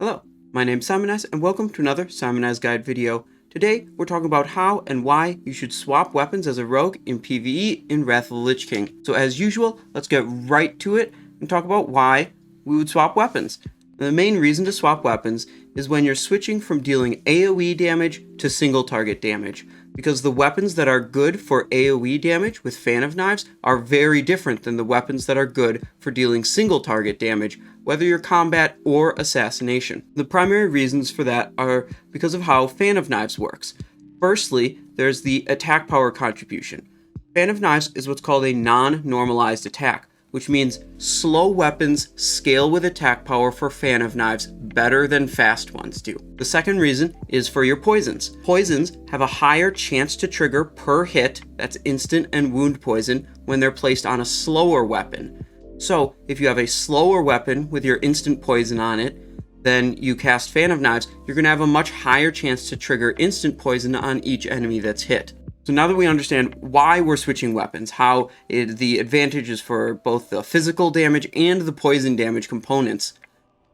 Hello, my name's Simonize and welcome to another Simonize Guide video. Today we're talking about how and why you should swap weapons as a rogue in PvE in Wrath of the Lich King. So as usual, let's get right to it and talk about why we would swap weapons. And the main reason to swap weapons is when you're switching from dealing AoE damage to single target damage, because the weapons that are good for AoE damage with Fan of Knives are very different than the weapons that are good for dealing single target damage, whether you're combat or assassination. The primary reasons for that are because of how Fan of Knives works. Firstly, there's the attack power contribution. Fan of Knives is what's called a non-normalized attack, which means slow weapons scale with attack power for Fan of Knives better than fast ones do. The second reason is for your poisons. Poisons have a higher chance to trigger per hit, that's instant and wound poison, when they're placed on a slower weapon. So if you have a slower weapon with your instant poison on it, then you cast Fan of Knives, you're going to have a much higher chance to trigger instant poison on each enemy that's hit. So now that we understand why we're switching weapons, how the advantages for both the physical damage and the poison damage components,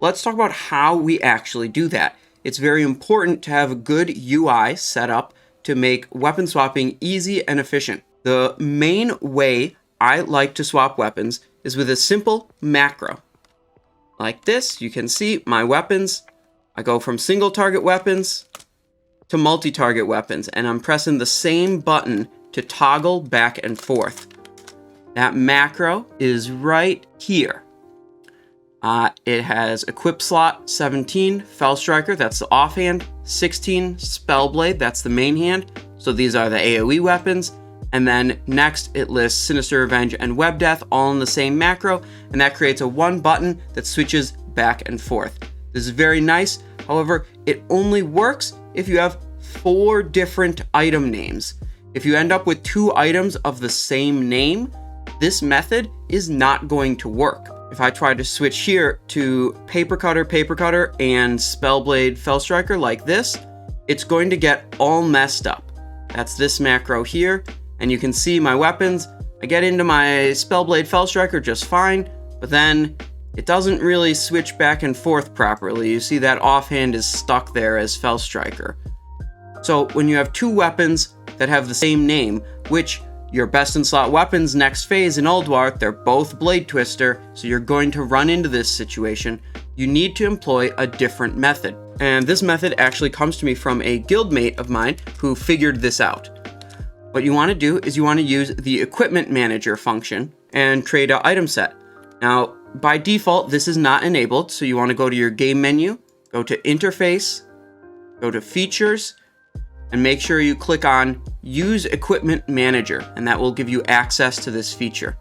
let's talk about how we actually do that. It's very important to have a good UI set up to make weapon swapping easy and efficient. The main way I like to swap weapons is with a simple macro. Like this, you can see my weapons. I go from single target weapons to multi-target weapons, and I'm pressing the same button to toggle back and forth. That macro is right here. It has equip slot 17, Felstriker, that's the offhand, 16, Spellblade, that's the main hand, so these are the AoE weapons, and then next it lists Sinister Revenge and Web Death all in the same macro, and that creates a one button that switches back and forth. This is very nice, however, it only works if you have 4 different item names. If you end up with 2 items of the same name, this method is not going to work. If I try to switch here to Paper Cutter, and Spellblade, Felstriker like this, it's going to get all messed up. That's this macro here, and you can see my weapons. I get into my Spellblade, Felstriker just fine, but then it doesn't really switch back and forth properly. You see that offhand is stuck there as Felstriker. So when you have 2 weapons that have the same name, which your best in slot weapons next phase in Ulduar, they're both Blade Twister, so you're going to run into this situation, you need to employ a different method. And this method actually comes to me from a guildmate of mine who figured this out. What you want to do is you want to use the Equipment Manager function and trade an item set. Now, by default, this is not enabled, so you want to go to your game menu, go to Interface, go to Features, and make sure you click on Use Equipment Manager, and that will give you access to this feature.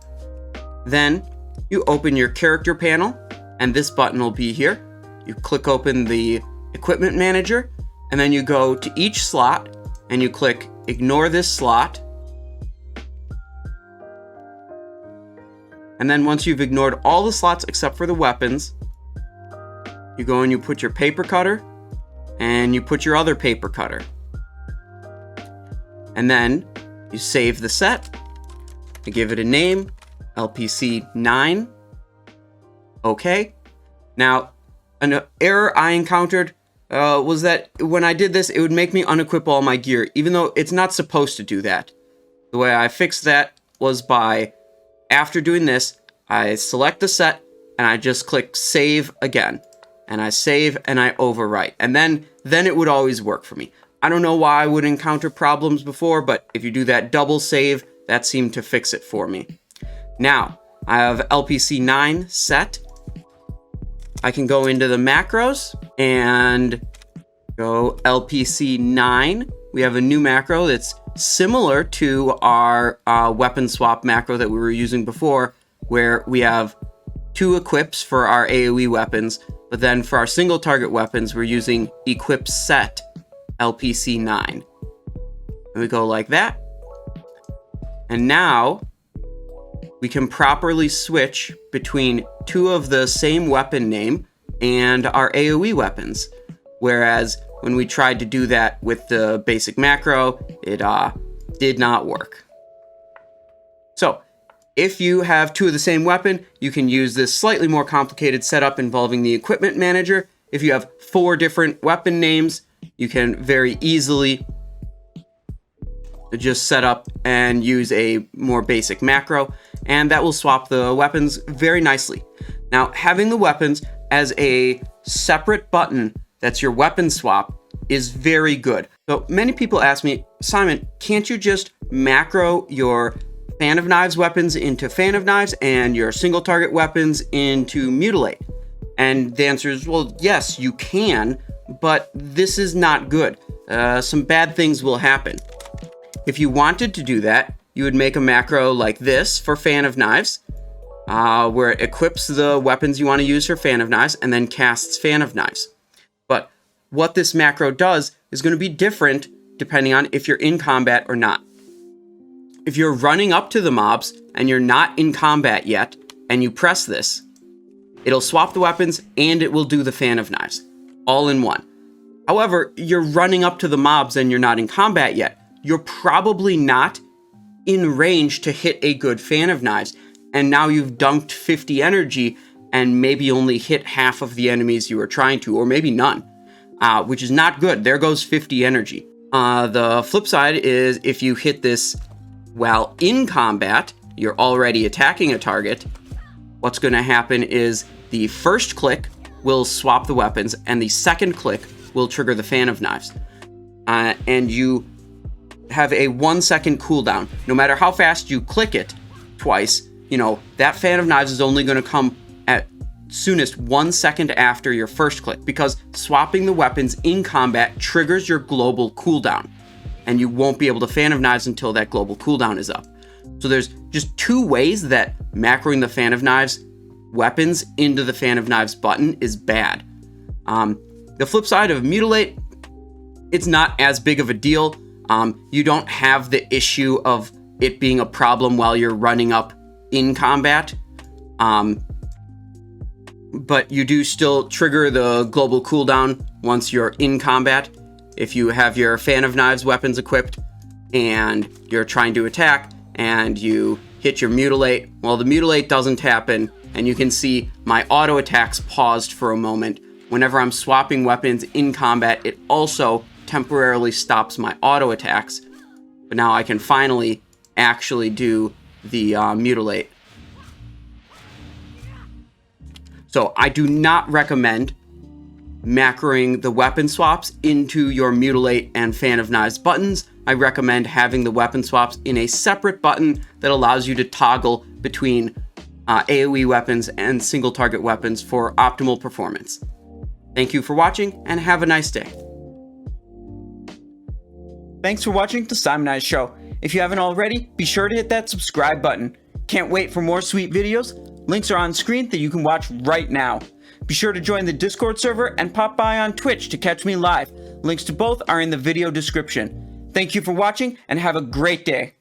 Then you open your character panel, and this button will be here. You click open the Equipment Manager, and then you go to each slot, and you click Ignore this slot. And then once you've ignored all the slots except for the weapons, you go and you put your Paper Cutter, and you put your other Paper Cutter. And then you save the set, you give it a name, LPC 9. Okay. Now, an error I encountered was that when I did this, it would make me unequip all my gear, even though it's not supposed to do that. The way I fixed that was by, after doing this, I select the set and I just click save again. And I save and I overwrite. And then it would always work for me. I don't know why I would encounter problems before, but if you do that double save, that seemed to fix it for me. Now, I have LPC 9 set. I can go into the macros and go LPC 9. We have a new macro that's similar to our weapon swap macro that we were using before, where we have 2 equips for our AoE weapons, but then for our single target weapons, we're using equip set LPC 9. And we go like that. And now we can properly switch between 2 of the same weapon name and our AoE weapons. Whereas when we tried to do that with the basic macro, it did not work. So if you have 2 of the same weapon, you can use this slightly more complicated setup involving the Equipment Manager if you have 4 different weapon names, you can very easily just set up and use a more basic macro, and that will swap the weapons very nicely. Now, having the weapons as a separate button that's your weapon swap is very good. So many people ask me, Simon, can't you just macro your Fan of Knives weapons into Fan of Knives and your single target weapons into Mutilate? And the answer is, well, yes, you can, but this is not good. Some bad things will happen. If you wanted to do that, you would make a macro like this for Fan of Knives, where it equips the weapons you want to use for Fan of Knives and then casts Fan of Knives. But what this macro does is going to be different depending on if you're in combat or not. If you're running up to the mobs and you're not in combat yet, and you press this, it'll swap the weapons and it will do the Fan of Knives, all in one. However, you're running up to the mobs and you're not in combat yet. You're probably not in range to hit a good Fan of Knives, and now you've dunked 50 energy and maybe only hit half of the enemies you were trying to, or maybe none, which is not good. There goes 50 energy. The flip side is if you hit this while in combat, you're already attacking a target, what's going to happen is the first click will swap the weapons and the second click will trigger the Fan of Knives. And you have a 1 second cooldown. No matter how fast you click it twice, that Fan of Knives is only going to come at soonest 1 second after your first click, because swapping the weapons in combat triggers your global cooldown, and you won't be able to Fan of Knives until that global cooldown is up. So there's just 2 ways that macroing the Fan of Knives weapons into the Fan of Knives button is bad. The flip side of Mutilate, it's not as big of a deal. You don't have the issue of it being a problem while you're running up in combat. But you do still trigger the global cooldown once you're in combat. If you have your Fan of Knives weapons equipped and you're trying to attack and you hit your Mutilate, well, the Mutilate doesn't happen, and you can see my auto attacks paused for a moment. Whenever I'm swapping weapons in combat, it also temporarily stops my auto attacks, but now I can finally actually do the Mutilate. So I do not recommend macroing the weapon swaps into your Mutilate and Fan of Knives buttons. I recommend having the weapon swaps in a separate button that allows you to toggle between AoE weapons and single target weapons for optimal performance. Thank you for watching and have a nice day. Thanks for watching the Simonize Show. If you haven't already, be sure to hit that subscribe button. Can't wait for more sweet videos? Links are on screen that you can watch right now. Be sure to join the Discord server and pop by on Twitch to catch me live. Links to both are in the video description. Thank you for watching and have a great day.